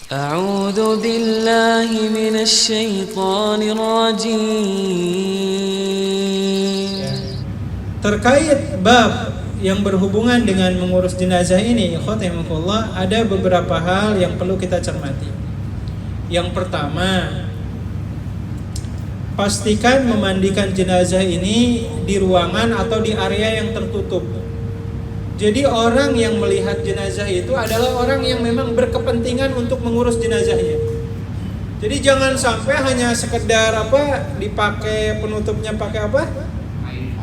أعوذ بالله من الشيطان الرجيم. Terkait bab yang berhubungan dengan mengurus jenazah ini, ikhwatillahi, ada beberapa hal yang perlu kita cermati. Yang pertama, pastikan memandikan jenazah ini di ruangan atau di area yang tertutup. Jadi orang yang melihat jenazah itu adalah orang yang memang berkepentingan untuk mengurus jenazahnya. Jadi jangan sampai hanya sekedar dipakai penutupnya pakai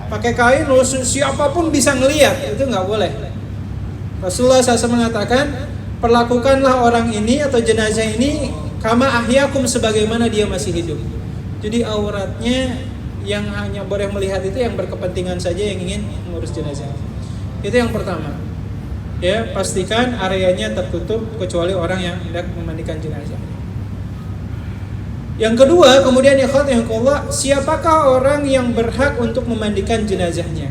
pakai kain, lalu siapapun bisa ngelihat, itu nggak boleh. Rasulullah SAW mengatakan, perlakukanlah orang ini atau jenazah ini kama ahyakum, sebagaimana dia masih hidup. Jadi auratnya yang hanya boleh melihat itu yang berkepentingan saja, yang ingin mengurus jenazah. Itu yang pertama. Ya, pastikan areanya tertutup kecuali orang yang hendak memandikan jenazah. Yang kedua, kemudian ikhwatillahi, siapakah orang yang berhak untuk memandikan jenazahnya?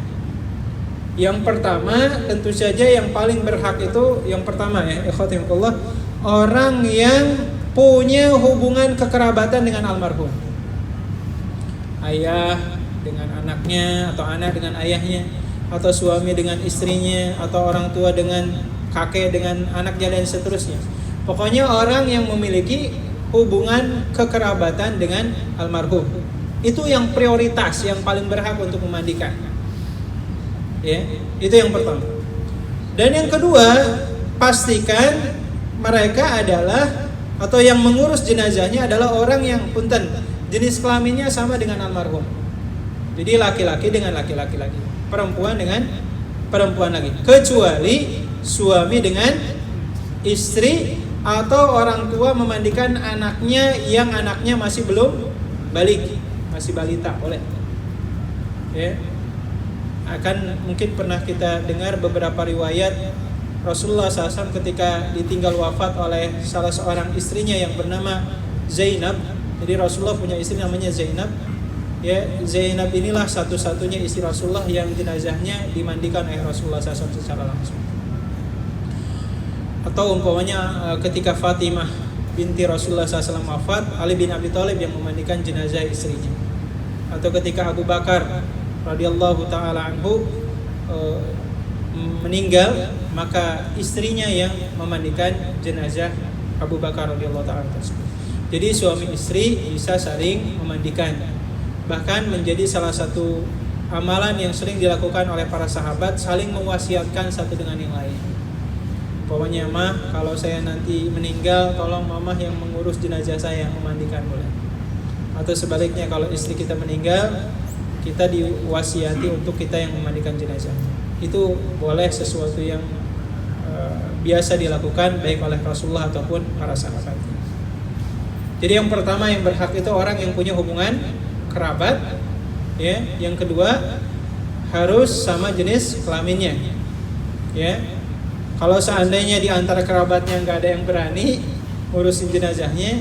Yang pertama, tentu saja yang paling berhak itu yang pertama ya, ikhwatillahi, orang yang punya hubungan kekerabatan dengan almarhum. Ayah dengan anaknya, atau anak dengan ayahnya, atau suami dengan istrinya, atau orang tua dengan kakek dengan anaknya, dan seterusnya. Pokoknya orang yang memiliki hubungan kekerabatan dengan almarhum, itu yang prioritas, yang paling berhak untuk memandikan. Ya, itu yang pertama. Dan yang kedua, pastikan mereka adalah, atau yang mengurus jenazahnya adalah orang yang jenis kelaminnya sama dengan almarhum. Jadi laki-laki dengan laki-laki lagi, perempuan dengan perempuan lagi, kecuali suami dengan istri, atau orang tua memandikan anaknya yang anaknya masih belum balik, masih balita, boleh. Ya. Mungkin pernah kita dengar beberapa riwayat Rasulullah SAW ketika ditinggal wafat oleh salah seorang istrinya yang bernama Zainab. Jadi Rasulullah punya istri namanya Zainab. Ya, Zainab inilah satu-satunya istri Rasulullah yang jenazahnya dimandikan oleh Rasulullah SAW secara langsung. Atau umpamanya ketika Fatimah binti Rasulullah SAW wafat, Ali bin Abi Thalib yang memandikan jenazah istrinya. Atau ketika Abu Bakar radhiyallahu taala anhu meninggal, maka istrinya yang memandikan jenazah Abu Bakar radhiyallahu taala tersebut. Jadi suami istri bisa saling memandikan. Bahkan menjadi salah satu amalan yang sering dilakukan oleh para sahabat, saling mewasiatkan satu dengan yang lain. Pokoknya, mah, kalau saya nanti meninggal, tolong mamah yang mengurus jenazah saya, yang memandikan, boleh. Atau sebaliknya, kalau istri kita meninggal, kita diwasiati untuk kita yang memandikan jenazah. Itu boleh, sesuatu yang biasa dilakukan baik oleh Rasulullah ataupun para sahabat. Jadi yang pertama yang berhak itu orang yang punya hubungan kerabat, ya. Yang kedua, harus sama jenis kelaminnya, ya. Kalau seandainya di antara kerabatnya nggak ada yang berani ngurusin jenazahnya,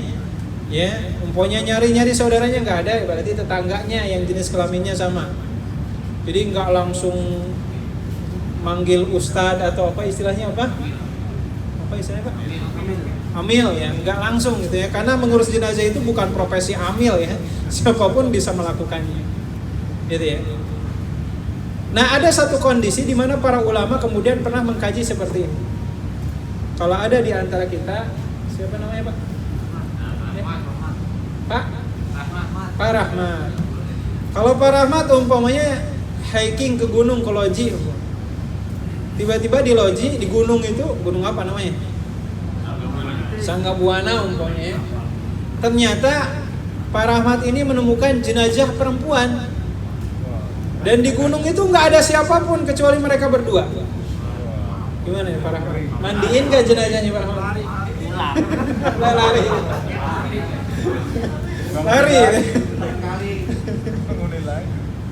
ya, umpamanya nyari saudaranya nggak ada, berarti tetangganya yang jenis kelaminnya sama. Jadi nggak langsung manggil ustadz atau istilahnya istilahnya amil ya, nggak langsung gitu ya, karena mengurus jenazah itu bukan profesi amil ya, siapapun bisa melakukannya, gitu ya. Nah, ada satu kondisi di mana para ulama kemudian pernah mengkaji seperti ini. Kalau ada di antara kita, siapa namanya Pak? Pak Rahmat. Kalau Pak Rahmat umpamanya hiking ke gunung, ke loji, tiba-tiba di loji, di gunung itu, gunung apa namanya? Sanggabuana umpamanya. Ternyata Pak Rahmat ini menemukan jenazah perempuan, dan di gunung itu nggak ada siapapun kecuali mereka berdua. Gimana ya Pak Rahmat? Mandiin gak jenazahnya Pak Rahmat? Lari.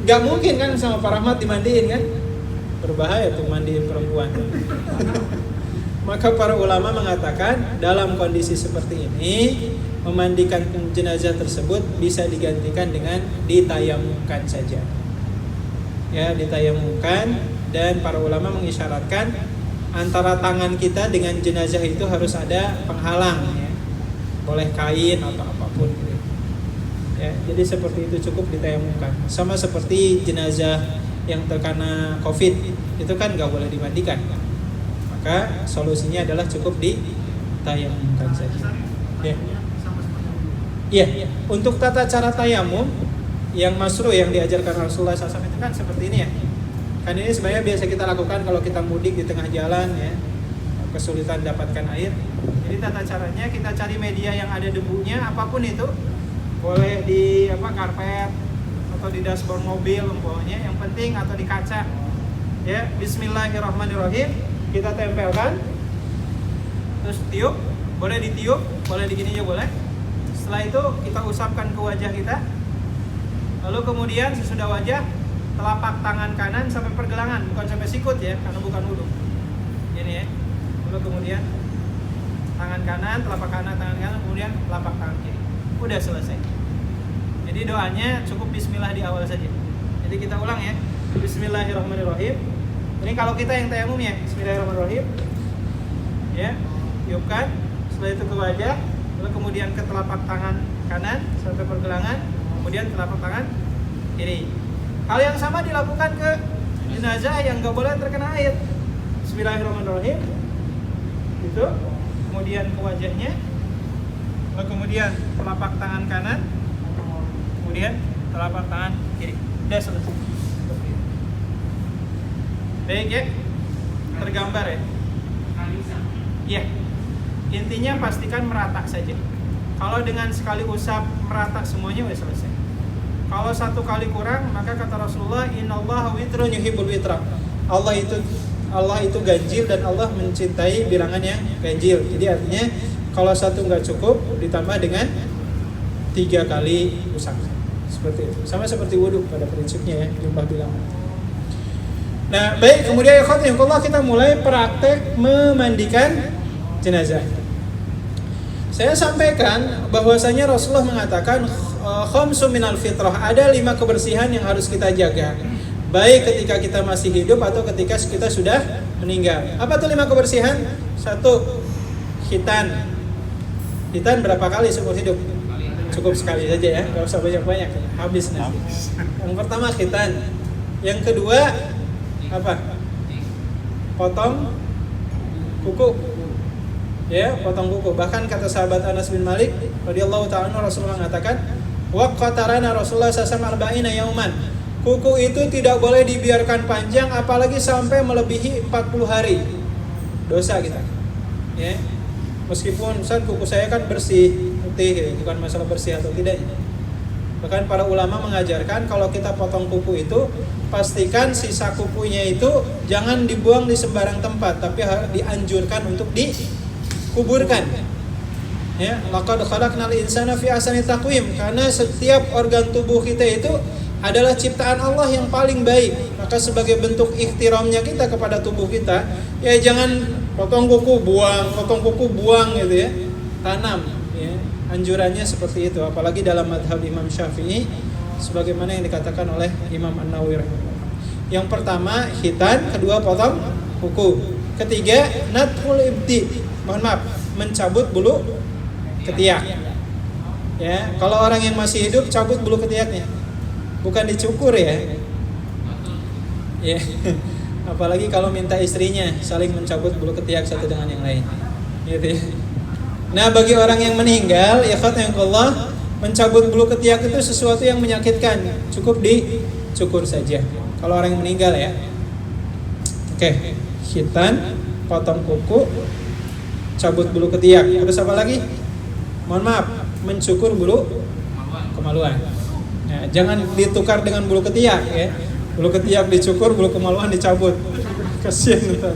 Gak mungkin kan sama Pak Rahmat dimandiin kan? Berbahaya tuh mandiin perempuan. Maka para ulama mengatakan dalam kondisi seperti ini, memandikan jenazah tersebut bisa digantikan dengan ditayamumkan saja. Ya, ditayamumkan, dan para ulama mengisyaratkan antara tangan kita dengan jenazah itu harus ada penghalang ya. boleh kain atau apapun gitu. Ya, jadi seperti itu cukup ditayamumkan. Sama seperti jenazah yang terkena COVID itu kan nggak boleh dimandikan, maka solusinya adalah cukup ditayamumkan saja. Ya. Iya, untuk tata cara tayamum yang masyru' yang diajarkan Rasulullah SAW itu kan seperti ini ya. Kan ini sebenarnya biasa kita lakukan kalau kita mudik di tengah jalan ya, kesulitan dapatkan air. Jadi tata caranya kita cari media yang ada debunya, apapun itu, boleh di karpet atau di dashboard mobil umpamanya, yang penting atau di kaca. Ya, Bismillahirrahmanirrahim, kita tempelkan, terus tiup, boleh ditiup, boleh digini aja boleh. Setelah itu kita usapkan ke wajah kita. Lalu kemudian sesudah wajah, telapak tangan kanan sampai pergelangan, bukan sampai sikut ya, karena bukan wudu. Ini ya. Lalu kemudian tangan kanan, telapak kanan, tangan kanan, kemudian telapak tangan kiri. Udah selesai. Jadi doanya cukup bismillah di awal saja. Jadi kita ulang ya. Bismillahirrahmanirrahim. Ini kalau kita yang tayamum ya, bismillahirrahmanirrahim. Ya, tiupkan, setelah itu ke wajah, lalu kemudian ke telapak tangan kanan sampai pergelangan, kemudian telapak tangan kiri. Hal yang sama dilakukan ke jenazah yang nggak boleh terkena air. Bismillahirrahmanirrahim. Itu, kemudian ke wajahnya, lalu kemudian telapak tangan kanan, kemudian telapak tangan kiri. Udah selesai. Baik ya, tergambar ya. Iya. Intinya pastikan merata saja. Kalau dengan sekali usap merata semuanya udah selesai. Kalau satu kali kurang, maka kata Rasulullah, innallaha witrun yuhibbul witra. Allah itu ganjil dan Allah mencintai bilangan yang ganjil. Jadi artinya kalau satu nggak cukup, ditambah dengan 3 kali usap. Seperti itu. Sama seperti wudhu pada prinsipnya ya, jumlah bilangan. Nah, baik, kemudian kita mulai praktek memandikan jenazah. Saya sampaikan bahwasanya Rasulullah mengatakan khamsu minal fitrah, ada 5 kebersihan yang harus kita jaga, baik ketika kita masih hidup atau ketika kita sudah meninggal. Apa tuh 5 kebersihan? 1, khitan. Khitan berapa kali seumur hidup? Cukup sekali saja ya, nggak usah banyak-banyak, habis nanti. Yang pertama khitan. Yang kedua apa? Potong kuku. Ya, potong kuku. Bahkan kata sahabat Anas bin Malik radhiyallahu ta'ala Rasulullah mengatakan, waqatarana Rasulullah sallallahu alaihi wasallam yauman. Kuku itu tidak boleh dibiarkan panjang apalagi sampai melebihi 40 hari. Dosa kita. Ya. Meskipun Ustaz kuku saya kan bersih, putih gitu. Bukan masalah bersih atau tidak. Bahkan para ulama mengajarkan kalau kita potong kuku itu pastikan sisa kukunya itu jangan dibuang di sembarang tempat, tapi dianjurkan untuk dikuburkan. Ya, laqad khalaqnal insana fi ahsani taqwim, karena setiap organ tubuh kita itu adalah ciptaan Allah yang paling baik. Maka sebagai bentuk ihtiramnya kita kepada tubuh kita, ya jangan potong kuku buang gitu ya. Tanam ya. Anjurannya seperti itu, apalagi dalam madhab Imam Syafi'i sebagaimana yang dikatakan oleh Imam An-Nawawi rahimahullah. Yang pertama khitan, kedua potong kuku, ketiga nathul ibti, mencabut bulu ketiak. Ya, kalau orang yang masih hidup cabut bulu ketiaknya, bukan dicukur ya. Ya. Apalagi kalau minta istrinya saling mencabut bulu ketiak satu dengan yang lain. Gitu ya. Nah, bagi orang yang meninggal, ya khata'allah, mencabut bulu ketiak itu sesuatu yang menyakitkan, cukup dicukur saja. Kalau orang yang meninggal ya. Oke, khitan, potong kuku, cabut bulu ketiak. Terus apa lagi? Mohon maaf, mencukur bulu kemaluan. Ya, jangan ditukar dengan bulu ketiak ya. Bulu ketiak dicukur, bulu kemaluan dicabut. Kasihan gitu.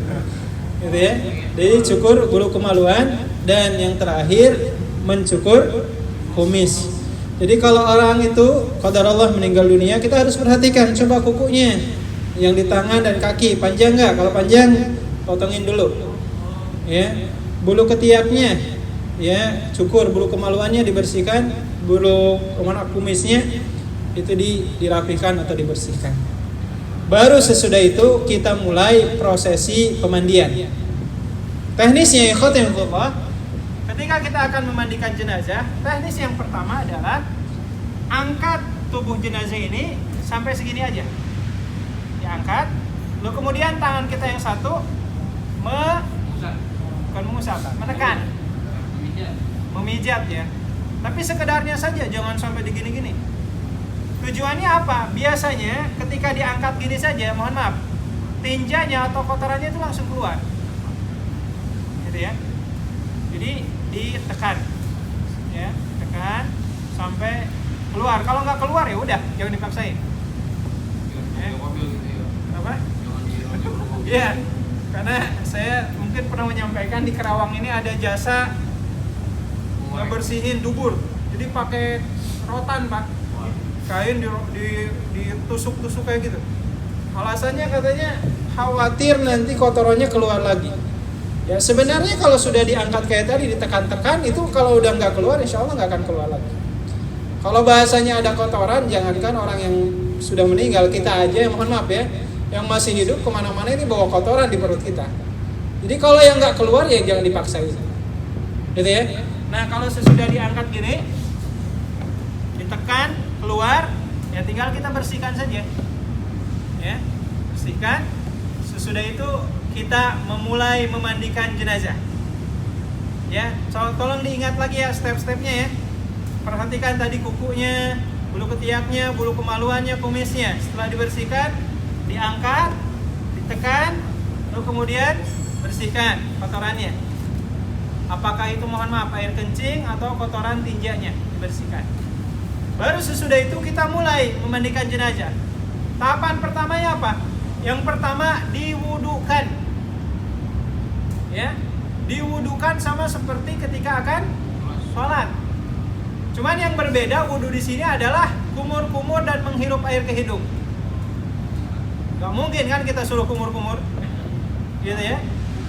Gitu ya. Jadi cukur bulu kemaluan, dan yang terakhir mencukur kumis. Jadi kalau orang itu qadarullah meninggal dunia, kita harus perhatikan coba kukunya yang di tangan dan kaki panjang enggak? Kalau panjang potongin dulu. Ya. Bulu ketiaknya ya cukur, bulu kemaluannya dibersihkan, bulu kumisnya itu dirapikan atau dibersihkan. Baru sesudah itu kita mulai prosesi pemandian. Teknisnya ikhwatillah, ketika kita akan memandikan jenazah, teknis yang pertama adalah angkat tubuh jenazah ini sampai segini aja. Diangkat, lalu kemudian tangan kita yang satu bukan mengusap, menekan, memijat ya. Tapi sekedarnya saja, jangan sampai digini-gini. Tujuannya apa? Biasanya ketika diangkat gini saja, mohon maaf, tinjanya atau kotorannya itu langsung keluar, gitu ya. Jadi ditekan, ya, tekan sampai keluar. Kalau nggak keluar ya udah, jangan dipaksain. Ya. Apa? Iya, karena saya mungkin pernah menyampaikan di Kerawang ini ada jasa ngebersihin dubur. Jadi pakai rotan pak, kain ditusuk-tusuk kayak gitu. Alasannya katanya khawatir nanti kotorannya keluar lagi. Ya sebenarnya kalau sudah diangkat kayak tadi, ditekan-tekan, itu kalau udah nggak keluar, insya Allah nggak akan keluar lagi. Kalau bahasanya ada kotoran, jangankan orang yang sudah meninggal, kita aja, mohon maaf ya, yang masih hidup kemana-mana ini bawa kotoran di perut kita. Jadi kalau yang nggak keluar ya jangan dipaksain, gitu ya. Nah kalau sesudah diangkat gini, ditekan keluar, ya tinggal kita bersihkan saja, ya, bersihkan. Sesudah itu kita memulai memandikan jenazah. Ya, tolong diingat lagi ya step-stepnya ya. Perhatikan tadi kukunya, bulu ketiaknya, bulu kemaluannya, kumisnya. Setelah dibersihkan, diangkat, ditekan, lalu kemudian bersihkan kotorannya. Apakah itu mohon maaf air kencing atau kotoran tinjanya, dibersihkan. Baru sesudah itu kita mulai memandikan jenazah. Tahapan pertamanya apa? Yang pertama diwudukan. Ya, diwudukan sama seperti ketika akan sholat. Cuman yang berbeda wudu di sini adalah kumur-kumur dan menghirup air ke hidung. Gak mungkin kan kita suruh kumur-kumur, gitu ya.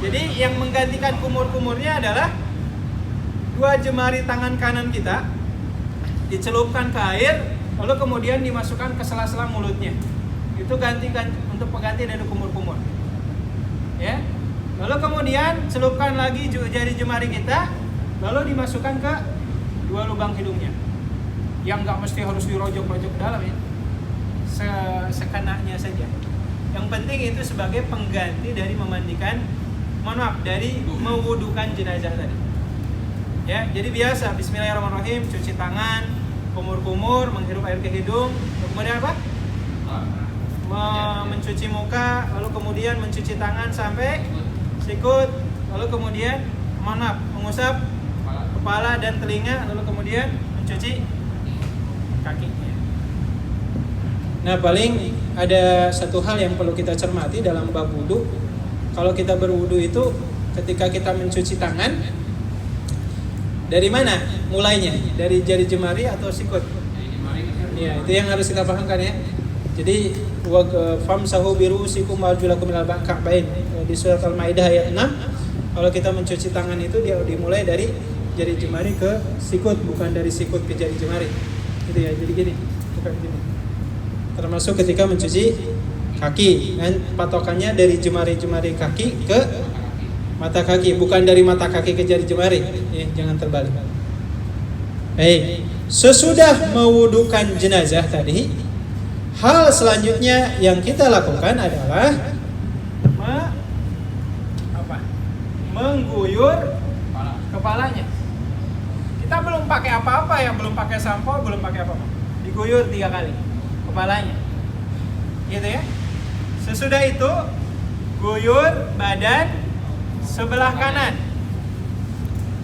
Jadi yang menggantikan kumur-kumurnya adalah dua jemari tangan kanan kita dicelupkan ke air, lalu kemudian dimasukkan ke sela-sela mulutnya. Itu gantikan untuk pengganti dari kumur-kumur. Ya. Lalu kemudian celupkan lagi jari jemari kita, lalu dimasukkan ke dua lubang hidungnya. Yang nggak mesti harus dirojok-rojok ke dalam ya, sekenanya saja. Yang penting itu sebagai pengganti dari memandikan, mohon maaf, dari mewudukan jenazah tadi. Ya, jadi biasa, Bismillahirrahmanirrahim, cuci tangan, kumur-kumur, menghirup air ke hidung, kemudian apa? Mencuci muka, lalu kemudian mencuci tangan sampai sikut, lalu kemudian mohon maaf, mengusap kepala dan telinga, lalu kemudian mencuci kakinya. Nah paling ada satu hal yang perlu kita cermati dalam bab wudu. Kalau kita berwudu itu ketika kita mencuci tangan, dari mana mulainya? Dari jari jemari atau sikut? Ya, itu yang harus kita pahamkan ya. Jadi famsahu birusikum warjulakum minal ka'bain di surat Al-Maidah ayat 6. Kalau kita mencuci tangan itu dia dimulai dari jari jemari ke sikut, bukan dari sikut ke jari jemari. Gitu ya. Jadi gini, bukan gini. Termasuk ketika mencuci kaki, dan patokannya dari jemari-jemari kaki ke mata kaki, bukan dari mata kaki ke jari jemari. Ya, jangan terbalik. Baik, sesudah mewudukan jenazah tadi, hal selanjutnya yang kita lakukan adalah mengguyur kepalanya. Kita belum pakai apa-apa ya, belum pakai sampo, belum pakai apa-apa. Diguyur 3 kali kepalanya, gitu ya. Sesudah itu guyur badan sebelah kanan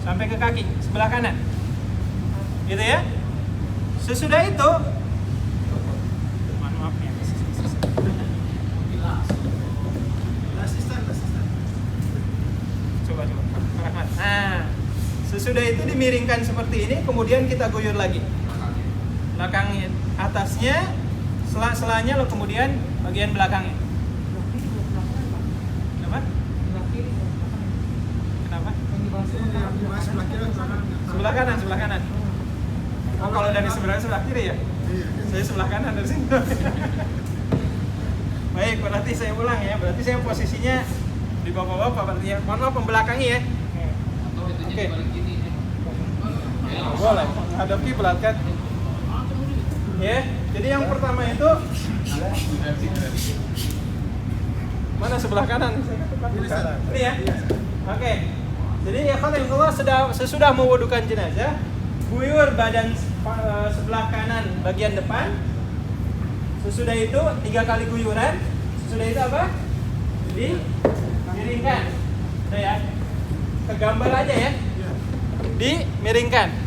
sampai ke kaki sebelah kanan, gitu ya. Sesudah itu sesudah itu dimiringkan seperti ini, kemudian kita guyur lagi belakangnya, atasnya, sela-selanya, lalu kemudian bagian belakangnya. Kenapa? Kenapa? Sebelah kanan, sebelah kanan. Oh, kalau dari sebelah kiri ya? Saya sebelah kanan dari sini. Baik, berarti saya ulang ya. Berarti saya posisinya di bapak-bapak, berarti ya. Mohon maaf, membelakangi ya. Oke. Boleh, menghadap kiblat kan? Ya, jadi yang pertama itu mana sebelah kanan? Ini ya. Oke. Jadi ya kalau sesudah mewudukan jenazah, guyur badan sebelah kanan bagian depan. Sesudah itu 3 kali guyuran. Sesudah itu apa? Dimiringkan. Udah ya. Ke gambar aja ya. Dimiringkan.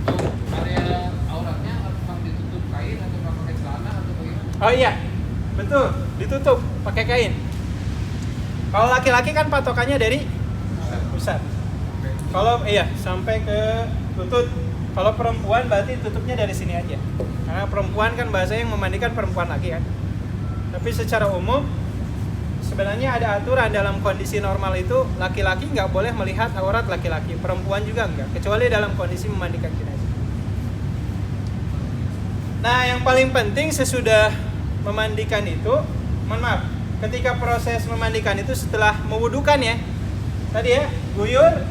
Untuk area auratnya apakah ditutup kain atau pakai celana atau bagaimana? Oh iya. Betul, ditutup pakai kain. Kalau laki-laki kan patokannya dari pusat. Kalau sampai ke lutut. Kalau perempuan berarti tutupnya dari sini aja. Karena perempuan kan bahasa yang memandikan perempuan lagi kan. Tapi secara umum sebenarnya ada aturan dalam kondisi normal itu laki-laki nggak boleh melihat aurat laki-laki, perempuan juga nggak, kecuali dalam kondisi memandikan jenazah. Nah, yang paling penting sesudah memandikan itu, ketika proses memandikan itu setelah mewudukan ya, tadi ya, guyur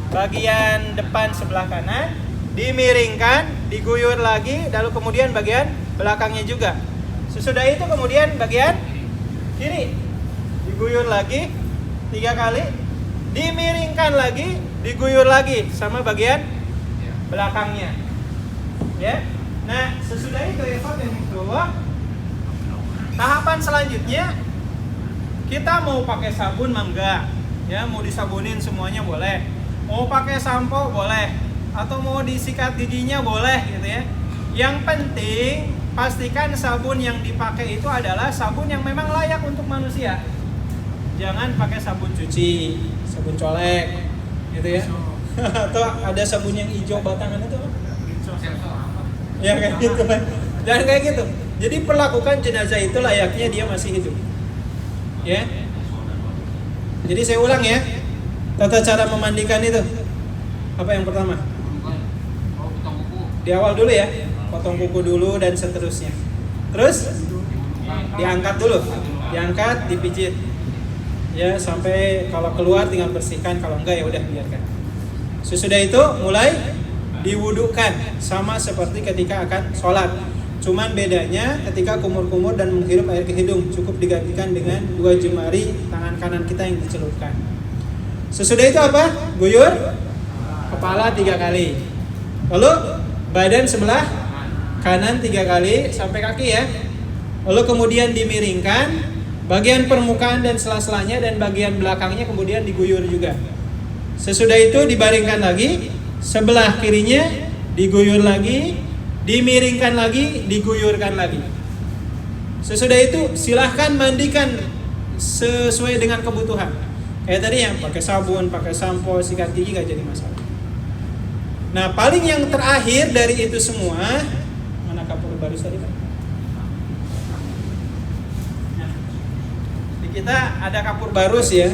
bagian depan sebelah kanan, dimiringkan, diguyur lagi, lalu kemudian bagian belakangnya juga. Sesudah itu kemudian bagian kiri diguyur lagi 3 kali, dimiringkan lagi, diguyur lagi sama bagian belakangnya. Ya. Nah, sesudah itu tahapan selanjutnya kita mau pakai sabun mangga, ya mau disabunin semuanya boleh, mau pakai sampo boleh, atau mau disikat giginya boleh gitu ya. Yang penting pastikan sabun yang dipakai itu adalah sabun yang memang layak untuk manusia. Jangan pakai sabun cuci, sabun colek, gitu ya. Atau ada sabun yang hijau batangan itu apa? Ya kayak gitu kan. Jangan kayak gitu. Jadi perlakukan jenazah itu layaknya dia masih hidup. Ya. Jadi saya ulang ya. Tata cara memandikan itu. Apa yang pertama? Di awal dulu ya. Potong kuku dulu dan seterusnya. Terus diangkat dulu. Diangkat, dipijit. Ya, sampai kalau keluar tinggal bersihkan, kalau enggak ya udah biarkan. Sesudah itu mulai diwudukan sama seperti ketika akan sholat. Cuman bedanya ketika kumur-kumur dan menghirup air ke hidung cukup digantikan dengan 2 jemari tangan kanan kita yang dicelupkan. Sesudah itu apa? Guyur kepala 3 kali. Lalu badan sebelah kanan 3 kali sampai kaki ya. Lalu kemudian dimiringkan, bagian permukaan dan sela-selanya dan bagian belakangnya kemudian diguyur juga. Sesudah itu dibaringkan lagi, sebelah kirinya diguyur lagi, dimiringkan lagi, diguyurkan lagi. Sesudah itu silahkan mandikan sesuai dengan kebutuhan. Kayak tadi ya, pakai sabun, pakai sampo, sikat gigi gak jadi masalah. Nah, paling yang terakhir dari itu semua, mana kapur barus tadi Pak? Nah, di kita ada kapur barus ya.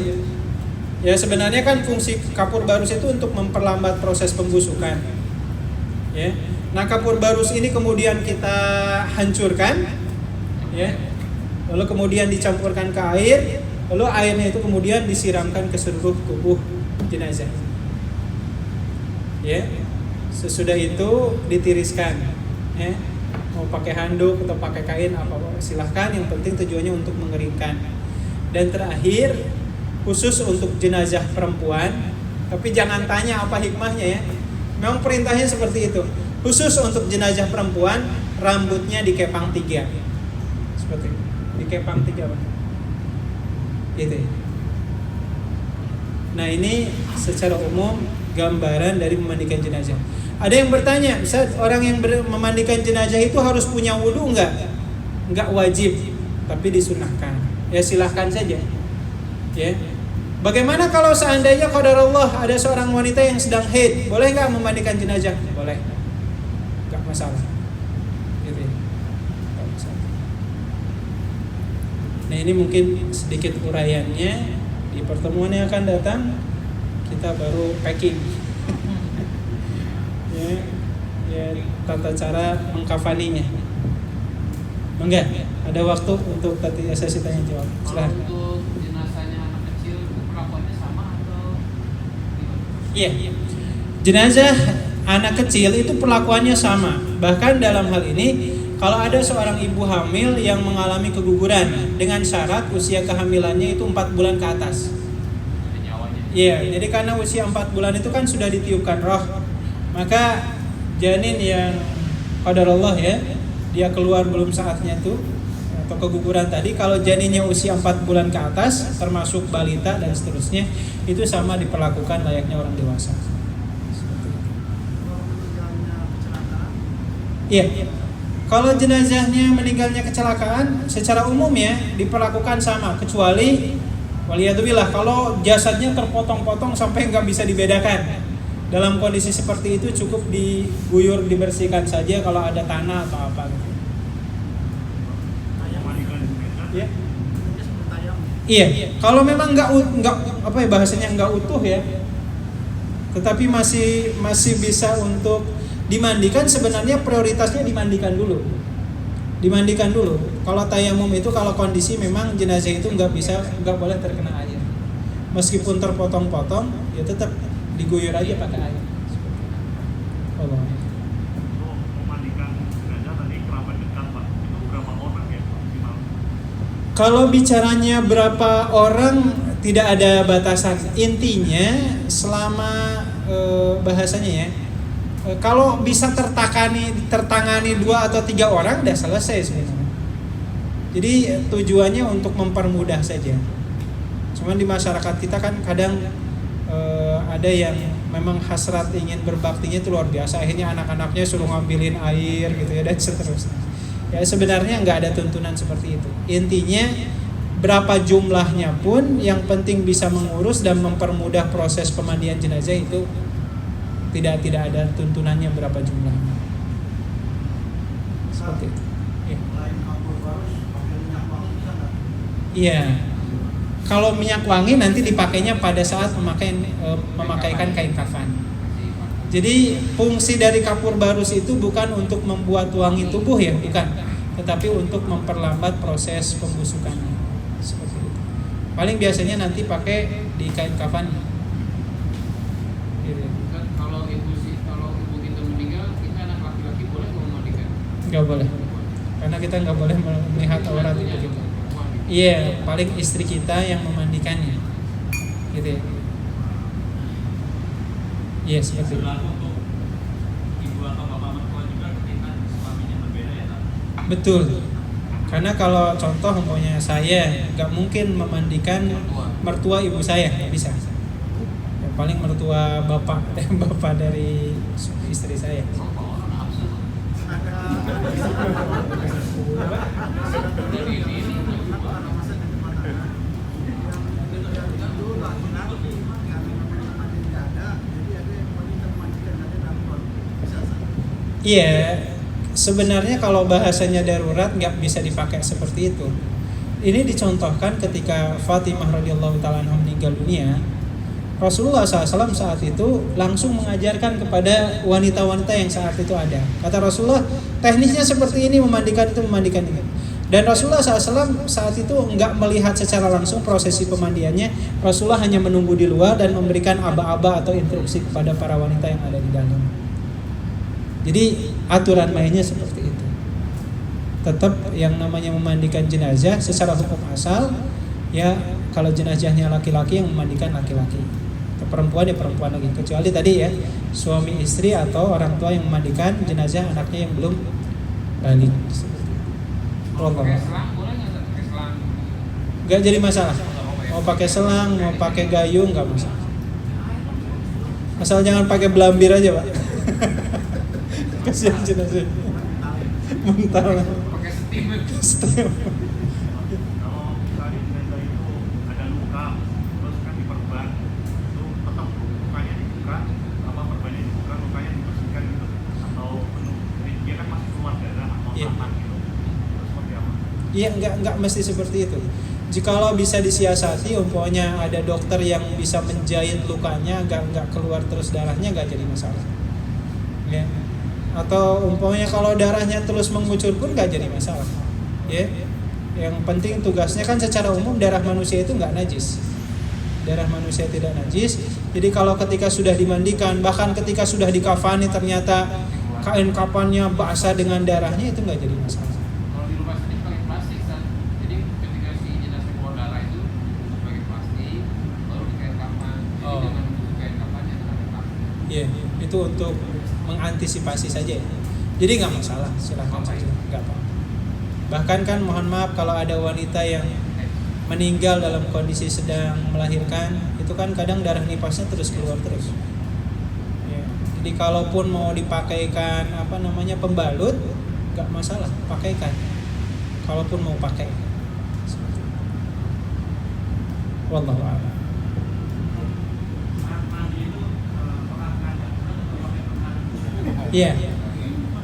Ya sebenarnya kan fungsi kapur barus itu untuk memperlambat proses pembusukan. Ya. Nah, kapur barus ini kemudian kita hancurkan, ya. Lalu kemudian dicampurkan ke air, lalu airnya itu kemudian disiramkan ke seluruh tubuh jenazah. Ya. Sesudah itu ditiriskan, ya. Mau pakai handuk atau pakai kain apa silahkan, yang penting tujuannya untuk mengeringkan. Dan terakhir khusus untuk jenazah perempuan, tapi jangan tanya apa hikmahnya ya. Memang perintahnya seperti itu. Khusus untuk jenazah perempuan, rambutnya dikepang 3. Seperti itu. Dikepang 3 Pak. Gitu ya. Nah, ini secara umum gambaran dari memandikan jenazah. Ada yang bertanya, Ustaz, orang yang memandikan jenazah itu harus punya wudu enggak? Enggak wajib, tapi disunahkan. Ya silahkan saja. Ya. Bagaimana kalau seandainya qadarullah ada seorang wanita yang sedang haid, boleh nggak memandikan jenazah? Boleh, nggak masalah. Gitu ya. Nggak masalah. Nah, ini mungkin sedikit uraiannya. Di pertemuan yang akan datang kita baru packing. ya, tata cara mengkafaninya. Enggak, ada waktu untuk tadi sesi tanya jawab. Silahkan. Iya. jenazah anak kecil itu perlakuannya sama. Bahkan dalam hal ini, kalau ada seorang ibu hamil yang mengalami keguguran dengan syarat usia kehamilannya itu 4 bulan ke atas. Iya, jadi karena usia 4 bulan itu kan sudah ditiupkan roh, maka janin yang qadarullah ya, dia keluar belum saatnya tuh atau keguguran tadi, kalau janinnya usia 4 bulan ke atas termasuk balita dan seterusnya, itu sama diperlakukan layaknya orang dewasa. Iya. Kalau jenazahnya meninggalnya kecelakaan, secara umum ya diperlakukan sama, kecuali waliyadzubillah kalau jasadnya terpotong-potong sampai nggak bisa dibedakan. Dalam kondisi seperti itu cukup diguyur, dibersihkan saja kalau ada tanah atau apa gitu. Ya. Iya, kalau memang nggak apa ya bahasanya nggak utuh ya, tetapi masih bisa untuk dimandikan, sebenarnya prioritasnya dimandikan dulu. Kalau tayamum itu kalau kondisi memang jenazah itu nggak boleh terkena air, meskipun terpotong-potong ya tetap diguyur aja pakai air. Allah. Kalau bicaranya berapa orang tidak ada batasan. Intinya selama bahasanya ya, kalau bisa tertangani 2 atau 3 orang udah selesai sebenarnya. Jadi tujuannya untuk mempermudah saja. Cuman di masyarakat kita kan kadang ada yang memang hasrat ingin berbaktinya itu luar biasa. Akhirnya anak-anaknya suruh ngambilin air gitu ya dan seterusnya. Ya sebenarnya nggak ada tuntunan seperti itu. Intinya berapa jumlahnya pun yang penting bisa mengurus dan mempermudah proses pemandian jenazah itu tidak ada tuntunannya berapa jumlahnya. Seperti itu. Iya. Kalau minyak wangi nanti dipakainya pada saat memakaikan kain kafan. Jadi fungsi dari kapur barus itu bukan untuk membuat wangi tubuh ya, bukan, tetapi untuk memperlambat proses pembusukannya. Seperti itu. Paling biasanya nanti pakai di kain kafan. Gitu. Kalau ibu kita meninggal, kita anak laki-laki boleh memandikan? Nggak boleh, karena kita nggak boleh melihat aurat ibu kita. Iya, paling istri kita yang memandikannya, gitu ya. Iya, seperti itu. Ibu atau bapak mertua juga ketika suaminya berbeda ya, tak? Betul. Karena kalau contoh umpamanya saya nggak mungkin memandikan mertua ibu saya, nggak bisa. Ya, paling mertua bapak dari istri saya. Iya, sebenarnya kalau bahasanya darurat nggak bisa dipakai seperti itu. Ini dicontohkan ketika Fatimah radhiyallahu taala anha meninggal dunia. Rasulullah SAW saat itu langsung mengajarkan kepada wanita-wanita yang saat itu ada. Kata Rasulullah, teknisnya seperti ini, memandikan itu, memandikan itu. Dan Rasulullah SAW saat itu nggak melihat secara langsung prosesi pemandiannya. Rasulullah hanya menunggu di luar dan memberikan aba-aba atau instruksi kepada para wanita yang ada di dalam. Jadi aturan mainnya seperti itu. Tetap yang namanya memandikan jenazah secara hukum asal ya, kalau jenazahnya laki-laki yang memandikan laki-laki, atau perempuan ya perempuan lagi. Kecuali tadi ya suami istri atau orang tua yang memandikan jenazah anaknya yang belum balik. Pakai selang boleh nggak? Pakai selang? Nggak jadi masalah. Mau pakai selang, mau pakai gayung nggak masalah. Asal jangan pakai belambir aja, Pak. Kasihan jenazah. Mental. Pakai Steam. Kalau misalnya jenazah itu ada luka, terus kan diperban, itu tetap lukanya dibuka, apa perbannya dibuka, lukanya dibersihkan gitu, atau penuh, dia kan masih keluar darah atau tanah gitu, terus seperti apa? Iya, nggak mesti seperti itu. Jikalau bisa disiasati, umpamanya ada dokter yang bisa menjahit lukanya, nggak keluar terus darahnya, nggak jadi masalah. Ya. Atau umpamanya kalau darahnya terus mengucur pun nggak jadi masalah. Ya. Yang penting tugasnya kan secara umum darah manusia itu nggak najis. Darah manusia tidak najis. Jadi kalau ketika sudah dimandikan, bahkan ketika sudah dikafani ternyata kain kafannya basah dengan darahnya, itu nggak jadi masalah. Kalau di rumah sakit pakai plastik kan. Jadi ketika si jenazah keluar darah itu pakai plastik, baru dikain kafan. Jadi Oh. jangan butuh kain kafannya dengan plastik. Iya, itu untuk mengantisipasi saja ya. Jadi nggak masalah, silahkan saja, nggak apa-apa. Bahkan kan mohon maaf kalau ada wanita yang meninggal dalam kondisi sedang melahirkan, itu kan kadang darah nipasnya terus keluar terus. Ya. Jadi kalaupun mau dipakaikan pembalut, nggak masalah, pakaikan. Kalaupun mau pakai. Wallahu a'lam. Iya.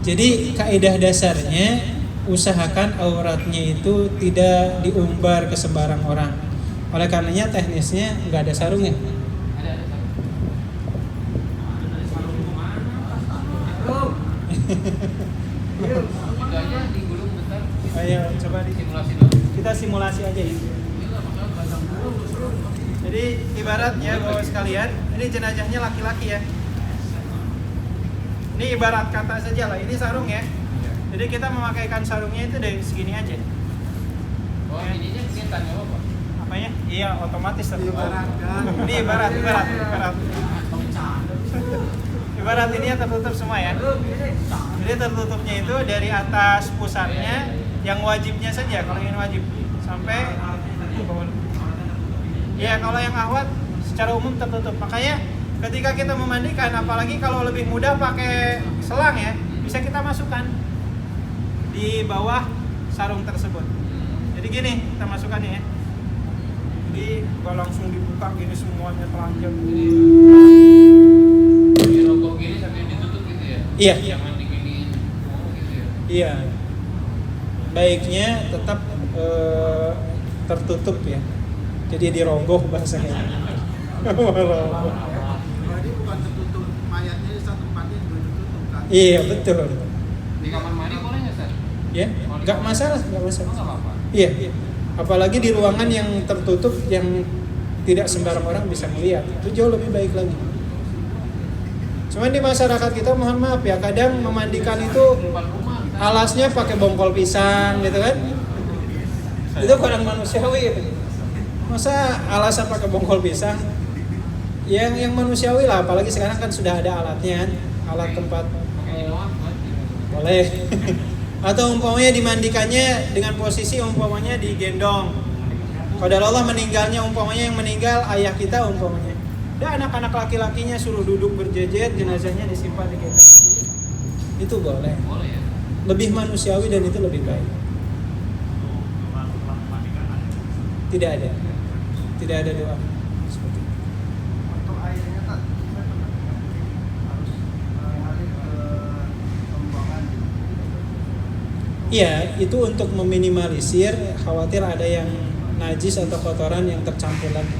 Jadi kaidah dasarnya usahakan auratnya itu tidak diumbar ke sembarang orang. Oleh karenanya teknisnya nggak ada sarungnya. Ada itu aja digulung bentar. Ayo coba Simulasi dulu. kita simulasi aja ya. Jadi ibaratnya Bapak sekalian, ini jenazahnya laki-laki ya. Ini ibarat kata saja lah, ini sarung ya. Jadi kita memakaikan sarungnya itu dari segini aja. Oh, ininya kegiatan ya Bapak? Apanya? Iya, otomatis tertutup. Ini ibarat. Ibarat ini tertutup semua ya. Jadi tertutupnya itu dari atas pusatnya, yang wajibnya saja kalau ingin wajib sampai ke bawah. Ya kalau yang ahwat secara umum tertutup. Makanya ketika kita memandikan, apalagi kalau lebih mudah pakai selang ya, bisa kita masukkan di bawah sarung tersebut. Jadi gini kita masukkannya ya. Jadi nggak langsung dibuka gini semuanya telanjang. Di rokok gini sambil ditutup gitu ya? Iya. Jangan diginiin. Oh gitu ya? Iya. Baiknya tetap tertutup ya. Jadi dironggoh bahasanya. Jadi bukan tertutup mayatnya di satu tempatnya juga tertutup kan? Iya betul. Di kamar mandi boleh nggak Sir? Ya, nggak masalah. Oh nggak apa-apa? Iya. Apalagi di ruangan yang tertutup yang tidak sembarang orang bisa melihat, itu jauh lebih baik lagi. Cuman di masyarakat kita mohon maaf ya, kadang memandikan itu Depan rumah. alasnya pakai bongkol pisang gitu kan. Itu kurang manusiawi gitu. Masa alasan pakai bongkol pisang? Yang manusiawi lah, apalagi sekarang kan sudah ada alatnya kan, alat tempat Pakai doang buat. boleh. Atau umpamanya dimandikannya dengan posisi umpamanya digendong. Kalau Allah meninggalnya umpamanya yang meninggal ayah kita umpamanya. Dan anak-anak laki-lakinya suruh duduk berjejer, jenazahnya disimpan di gendong. Itu boleh. Boleh ya? Lebih manusiawi dan itu lebih baik. Tidak ada. Tidak ada doa. Seperti itu. Untuk airnya tak harus mengalir ke pembuangan. Iya, itu untuk meminimalisir khawatir ada yang najis atau kotoran yang tercampur lagi.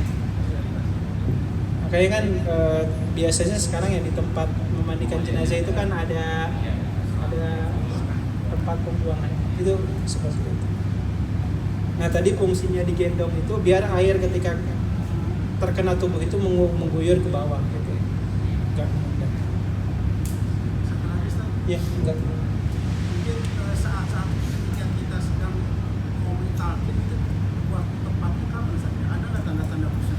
Makanya kan biasanya sekarang yang di tempat memandikan jenazah itu kan ada tempat pembuangan. Itu seperti itu. Nah tadi fungsinya digendong itu biar air ketika terkena tubuh itu mengguyur ke bawah gitu. Enggak. Satu lagi Ustaz, Ya, enggak. mungkin saat-saat ketika kita sedang mau mentalkin itu buat tempatnya kapan saja? Ada nggak tanda-tanda khusus?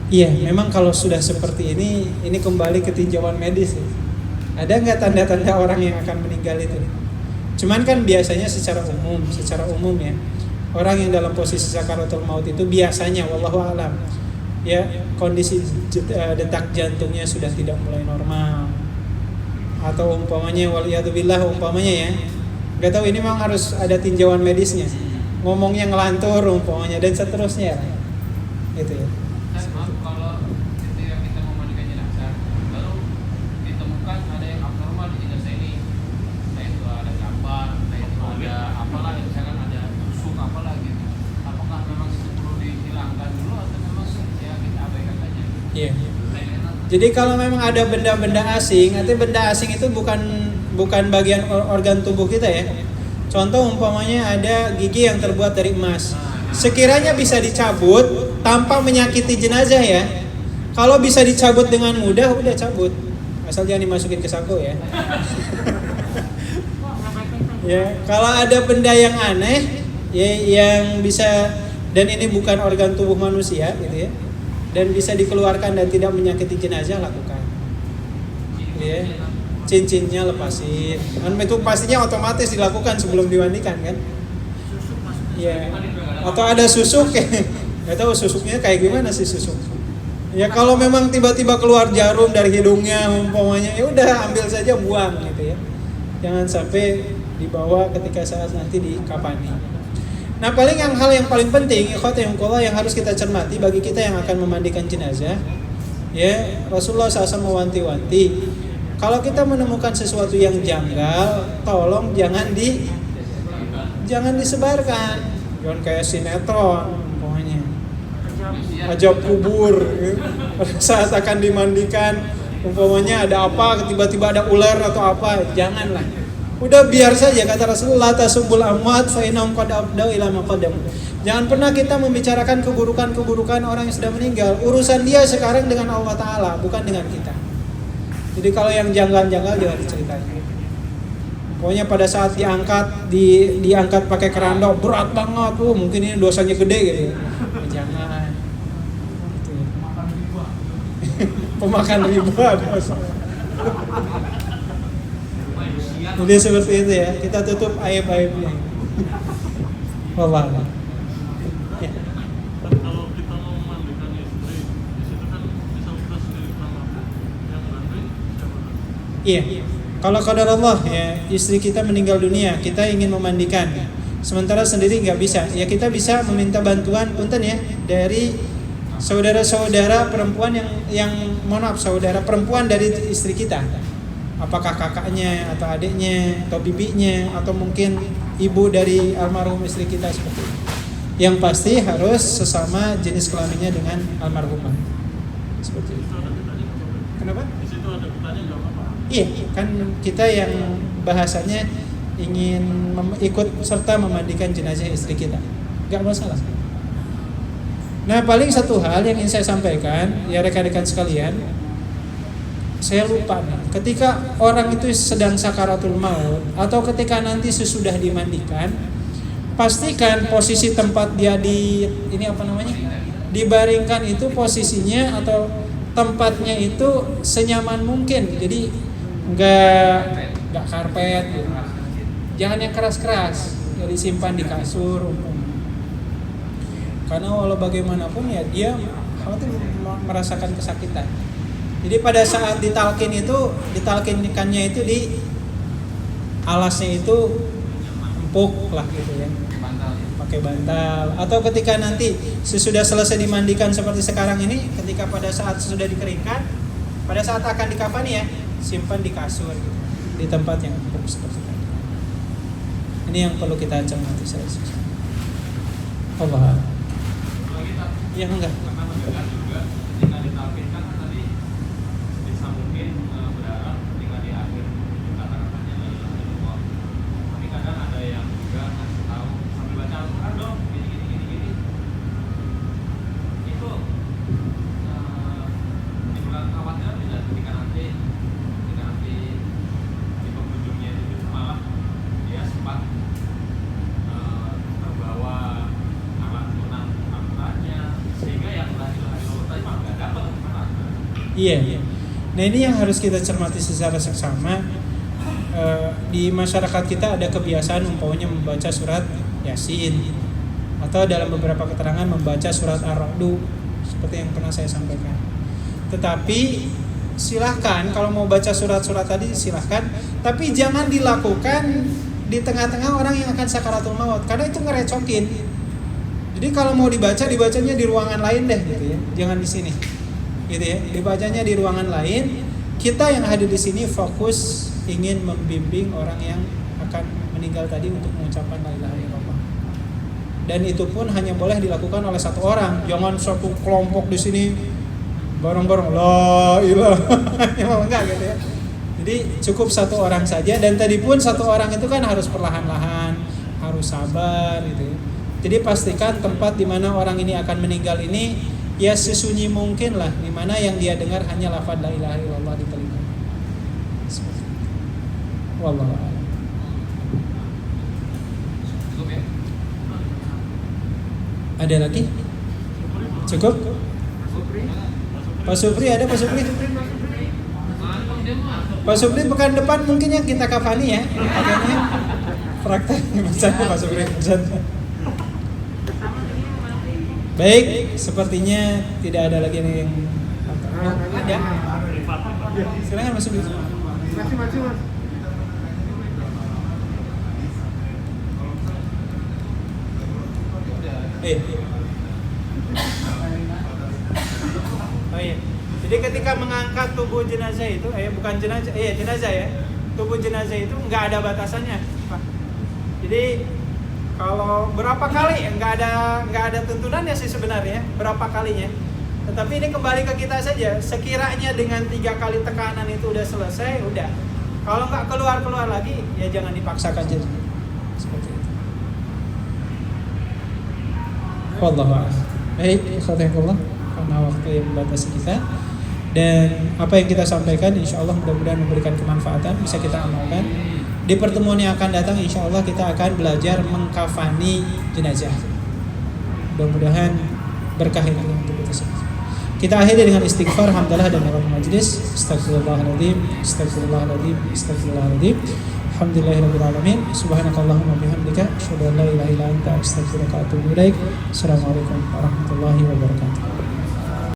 Iya, memang kalau sudah seperti ini kembali ke tinjauan medis. Ada nggak tanda-tanda orang yang akan meninggal itu? Cuman kan biasanya secara umum ya, orang yang dalam posisi sakaratul maut itu biasanya, wallahu alam, ya kondisi detak jantungnya sudah tidak mulai normal, atau umpamanya waliyadzubillah umpamanya ya, nggak tahu ini memang harus ada tinjauan medisnya, ngomongnya ngelantur umpamanya dan seterusnya, gitu ya. Maaf kalau ketika kita memandikan jenazah lalu ditemukan ada yang abnormal di jenazah ini, entah itu ada gambar, entah itu ada apalah, misalkan ada tusuk apalah gitu, apakah memang itu perlu dihilangkan dulu atau memang ya kita abaikan saja? Iya. Jadi kalau memang ada benda-benda asing, artinya benda asing itu bukan bagian organ tubuh kita ya. Contoh umpamanya ada gigi yang terbuat dari emas. Sekiranya bisa dicabut tanpa menyakiti jenazah ya. Kalau bisa dicabut dengan mudah, udah cabut. Asal jangan dimasukin ke saku ya. Ya, kalau ada benda yang aneh ya, yang bisa, dan ini bukan organ tubuh manusia gitu ya, dan bisa dikeluarkan dan tidak menyakiti jenazah, lakukan. Ya, cincinnya lepasin. Itu pastinya otomatis dilakukan sebelum dimandikan kan? Ya. Atau ada susuk ya. Nggak tahu susuknya kayak gimana sih susuk. Ya kalau memang tiba-tiba keluar jarum dari hidungnya umpamanya, ya udah ambil saja, buang gitu ya. Jangan sampai dibawa ketika saat nanti dikafani. Nah, paling hal yang paling penting yang harus kita cermati bagi kita yang akan memandikan jenazah, ya Rasulullah SAW mewanti-wanti, kalau kita menemukan sesuatu yang janggal, tolong jangan disebarkan, jangan kayak sinetron, pokoknya ajab kubur, ya. Saat akan dimandikan, umpamanya ada apa, tiba-tiba ada ular atau apa, janganlah. Udah biar saja, kata Rasulullah, tasubul amwat fa innahum qad abdau ila ma qaddamu. Jangan pernah kita membicarakan keburukan-keburukan orang yang sudah meninggal. Urusan dia sekarang dengan Allah Ta'ala, bukan dengan kita. Jadi kalau yang janggal-janggal jangan diceritain. Pokoknya pada saat diangkat pakai keranda berat banget, mungkin ini dosanya gede gitu. Jangan. Gitu. Pemakan riba dosa. Jadi seperti itu ya, kita tutup aib-aibnya. Wallah. Ya. Kalau kita mau memandikan istri, di situ kan bisa kita sendiri sama yang berarti siapa? Iya. Kalau qadar Allah ya, istri kita meninggal dunia, kita ingin memandikan, sementara sendiri nggak bisa, ya kita bisa meminta bantuan punten ya dari saudara-saudara perempuan yang saudara perempuan dari istri kita. Apakah kakaknya atau adiknya atau bibinya atau mungkin ibu dari almarhum istri kita, seperti itu. Yang pasti harus sesama jenis kelaminnya dengan almarhumah. Seperti itu. Kenapa? Di situ ada petanya nggak apa-apa. Iya, kan kita yang bahasanya ingin ikut serta memandikan jenazah istri kita, nggak masalah. Nah, paling satu hal yang ingin saya sampaikan, ya rekan-rekan sekalian, saya lupa nih, ketika orang itu sedang sakaratul maut atau ketika nanti sesudah dimandikan, pastikan posisi tempat dia dibaringkan itu posisinya atau tempatnya itu senyaman mungkin. Jadi nggak karpet gitu. Jangan yang keras-keras, ya disimpan di kasur karena walau bagaimanapun ya dia khawatir merasakan kesakitan. Jadi pada saat ditalkinkannya itu di alasnya itu empuk lah gitu ya, pakai bantal. Atau ketika nanti sesudah selesai dimandikan seperti sekarang ini, ketika pada saat sudah dikeringkan, pada saat akan dikafani ya, simpan di kasur gitu, di tempat yang empuk seperti itu. Ini yang perlu kita cermati. Allah. Ya enggak. Karena mendengar juga ketika ditalkinkan kan tadi bisa mungkin berharap ketika di akhir kata-katanya Allah. Tapi kadang ada yang juga ngasih tahu sambil baca Al-Quran dong, gini. Itu timbulkan kekhawatiran tidak ketika nanti di penghujungnya itu malah dia sempat terbawa alat tunang amranya, sehingga yang lahir-lahir tadi malah nggak dapat manfaat. Iya. Nah, ini yang harus kita cermati secara seksama. Di masyarakat kita ada kebiasaan umpamanya membaca surat Yasin atau dalam beberapa keterangan membaca surat Ar-Ra'du seperti yang pernah saya sampaikan. Tetapi silahkan kalau mau baca surat-surat tadi silahkan, tapi jangan dilakukan di tengah-tengah orang yang akan sakaratul maut karena itu ngerecokin. Jadi kalau mau dibacanya di ruangan lain deh gitu ya. Jangan di sini. Gitu ya. Dibacanya di ruangan lain. Kita yang hadir di sini fokus ingin membimbing orang yang akan meninggal tadi untuk mengucapkan la ilaha illallah. Dan itu pun hanya boleh dilakukan oleh satu orang. Jangan satu kelompok di sini bareng-bareng la ilaha enggak gitu ya. Jadi cukup satu orang saja, dan tadi pun satu orang itu kan harus perlahan-lahan, harus sabar gitu ya. Jadi pastikan tempat di mana orang ini akan meninggal ini ya sesunyi mungkin lah, di mana yang dia dengar hanya lafaz la ilaha illallah di telinga. Wallahu a'lam. Cukup ya? Ada lagi? Cukup? Pak Supri ada, Pak Supri? Pak Supri pekan depan mungkin yang kita kafani ya, pakaiannya praktek bersama Pak Supri. Baik, sepertinya tidak ada lagi yang ada. Silakan Mas Supri. Masih Mas. Oh iya. Jadi ketika mengangkat tubuh jenazah itu, bukan jenazah, jenazah ya. Tubuh jenazah itu nggak ada batasannya, Pak. Jadi kalau berapa kali nggak ada tuntunannya sih sebenarnya, berapa kalinya. Tetapi ini kembali ke kita saja. Sekiranya dengan 3 kali tekanan itu udah selesai, udah. Kalau nggak keluar lagi, ya jangan dipaksakan jadi seperti itu. Wallahu a'lam. Baik, ikhwatikullah, karena waktu yang membatasi kita dan apa yang kita sampaikan insya Allah mudah-mudahan memberikan kemanfaatan, bisa kita amalkan. Di pertemuan yang akan datang insya Allah kita akan belajar mengkafani jenazah. Mudah-mudahan berkah itu untuk kita semua. Kita akhiri dengan istighfar, hamdalah dan doa majlis. Astagfirullahaladzim, astagfirullahaladzim, astagfirullahaladzim. Alhamdulillahirabbil alamin. Subhanakallahumma bihamdika asyhadu an la ilaha illa anta astaghfiruka wa atubu ilaik. Assalamualaikum warahmatullahi wabarakatuh.